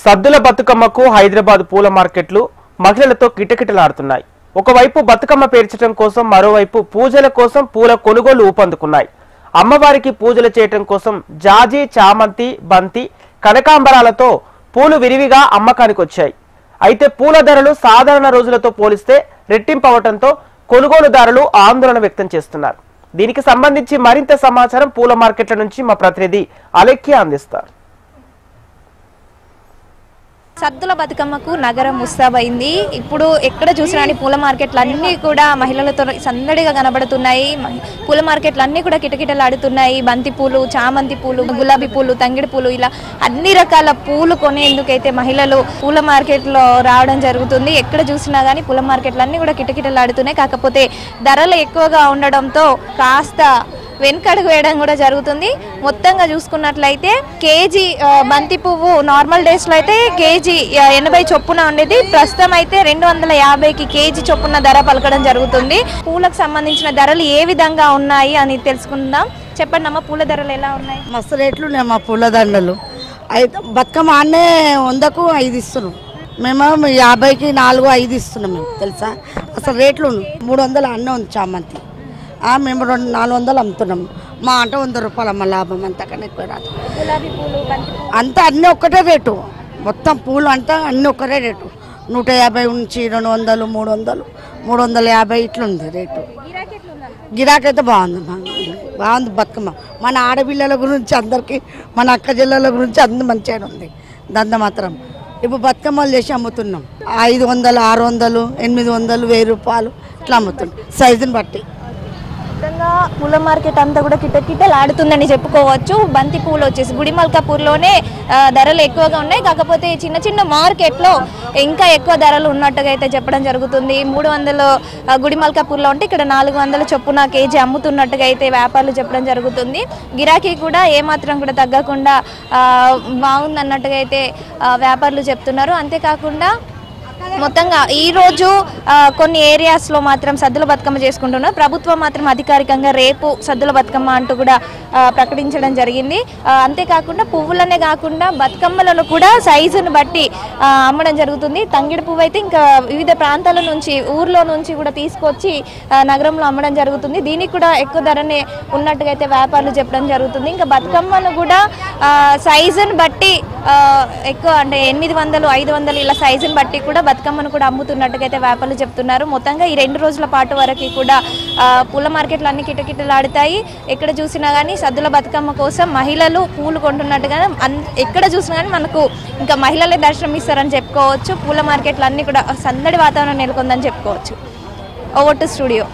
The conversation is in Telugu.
సద్దుల బతుకమ్మకు హైదరాబాద్ పూల మార్కెట్లు మహిళలతో కిటకిటలాడుతున్నాయి. ఒకవైపు బతుకమ్మ పేర్చడం కోసం, మరోవైపు పూజల కోసం పూల కొనుగోలు ఊపందుకున్నాయి. అమ్మవారికి పూజలు చేయటం కోసం జాజి, చామంతి, బంతి, కనకాంబరాలతో పూలు విరివిగా అమ్మకానికి వచ్చాయి. అయితే పూల ధరలు సాధారణ రోజులతో పోలిస్తే రెట్టింపవటంతో కొనుగోలుదారులు ఆందోళన వ్యక్తం చేస్తున్నారు. దీనికి సంబంధించి మరింత సమాచారం పూల మార్కెట్ల నుంచి మా ప్రతినిధి అలెక్య అందిస్తారు. సద్దుల బతుకమ్మకు నగరం ముస్తాబైంది. ఇప్పుడు ఎక్కడ చూసినా పూల మార్కెట్లు అన్నీ కూడా మహిళలతో సందడిగా కనబడుతున్నాయి. పూల మార్కెట్లు అన్నీ కూడా కిటకిటలాడుతున్నాయి. బంతి పూలు, చామంతి పూలు, గులాబీ పూలు, తంగిడి పూలు, ఇలా అన్ని రకాల పూలు కొనేందుకైతే మహిళలు పూల మార్కెట్లో రావడం జరుగుతుంది. ఎక్కడ చూసినా కానీ పూల మార్కెట్లు అన్నీ కూడా కిటకిటలాడుతున్నాయి. కాకపోతే ధరలు ఎక్కువగా ఉండడంతో కాస్త వెనుకడుగు వేయడం కూడా జరుగుతుంది. మొత్తంగా చూసుకున్నట్లయితే కేజీ బంతి పువ్వు నార్మల్ డేస్లో అయితే కేజీ 80 చొప్పున ఉండేది. ప్రస్తుతం అయితే 250కి కేజీ చొప్పున ధర పలకడం జరుగుతుంది. పూలకు సంబంధించిన ధరలు ఏ విధంగా ఉన్నాయి అని తెలుసుకుందాం. చెప్పండి అమ్మ, పూల ధరలు ఎలా ఉన్నాయి? మస్తు రేట్లు ఉన్నాయి మా పూల దండలు. అయితే బతుకమ్మ ఆడనే 100కు 5 ఇస్తున్నాం. మేము 50కి 4, 5 ఇస్తున్నాం. మేము తెలుసా అసలు రేట్లు 300 అన్నే ఉంది చామంతి. మేము 400 అమ్ముతున్నాం. మా అంటే 100 రూపాయలు అమ్మ లాభం, అంతకన్నా ఎక్కువ రాదు. అంతా అన్నీ ఒక్కటే రేటు. మొత్తం పూలు అంతా అన్నీ ఒక్కటే రేటు. 150 నుంచి 200, 300, 350 ఇట్లుంది రేటు. గిరాకీ అయితే బాగుంది బతుకమ్మ. మన ఆడపిల్లల గురించి అందరికీ, మన అక్క జిల్లాల గురించి అందరూ మంచిగా ఉంది దంద మాత్రం. ఇప్పుడు బతుకమ్మలు చేసి అమ్ముతున్నాం. 500, 600, 800, 1000 రూపాయలు ఇట్లా అమ్ముతున్నాం సైజుని బట్టి. పూల మార్కెట్ అంతా కూడా కిటకిటలాడుతుందని చెప్పుకోవచ్చు. బంతి పూలు వచ్చేసి గుడిమల్కాపూర్లోనే ధరలు ఎక్కువగా ఉన్నాయి. కాకపోతే చిన్న చిన్న మార్కెట్లో ఇంకా ఎక్కువ ధరలు ఉన్నట్టుగా అయితే చెప్పడం జరుగుతుంది. 300 గుడిమల్కాపూర్లో ఉంటే ఇక్కడ 400 చొప్పున కేజీ అమ్ముతున్నట్టుగా అయితే వ్యాపారులు చెప్పడం జరుగుతుంది. గిరాకీ కూడా ఏమాత్రం కూడా తగ్గకుండా బాగుందన్నట్టుగా అయితే వ్యాపారులు చెప్తున్నారు. అంతేకాకుండా మొత్తంగా ఈరోజు కొన్ని ఏరియాస్లో మాత్రం సద్దుల బతుకమ్మ చేసుకుంటున్నారు. ప్రభుత్వం మాత్రం అధికారికంగా రేపు సద్దుల బతుకమ్మ అంటూ కూడా ప్రకటించడం జరిగింది. అంతేకాకుండా పువ్వులనే కాకుండా బతుకమ్మలను కూడా సైజును బట్టి అమ్మడం జరుగుతుంది. తంగిడి పువ్వు అయితే ఇంకా వివిధ ప్రాంతాల నుంచి, ఊర్లో నుంచి కూడా తీసుకొచ్చి నగరంలో అమ్మడం జరుగుతుంది. దీనికి కూడా ఎక్కువ ధరనే ఉన్నట్టుగా అయితే వ్యాపారులు చెప్పడం జరుగుతుంది. ఇంకా బతుకమ్మను కూడా సైజును బట్టి ఎక్కువ అంటే 800, 500 ఇలా సైజుని బట్టి కూడా బతుకమ్మను కూడా అమ్ముతున్నట్టుగా అయితే వ్యాపారులు చెప్తున్నారు. మొత్తంగా ఈ 2 రోజుల పాటు వరకు కూడా పూల మార్కెట్లు అన్ని కిటకిటలాడుతాయి. ఎక్కడ చూసినా కానీ సద్దుల బతుకమ్మ కోసం మహిళలు పూలు కొంటున్నట్టుగా ఎక్కడ చూసినా కానీ మనకు ఇంకా మహిళలే దర్శనం ఇస్తారని చెప్పుకోవచ్చు. పూల మార్కెట్లు అన్నీ కూడా సందడి వాతావరణం నెలకొందని చెప్పుకోవచ్చు. Over to studio.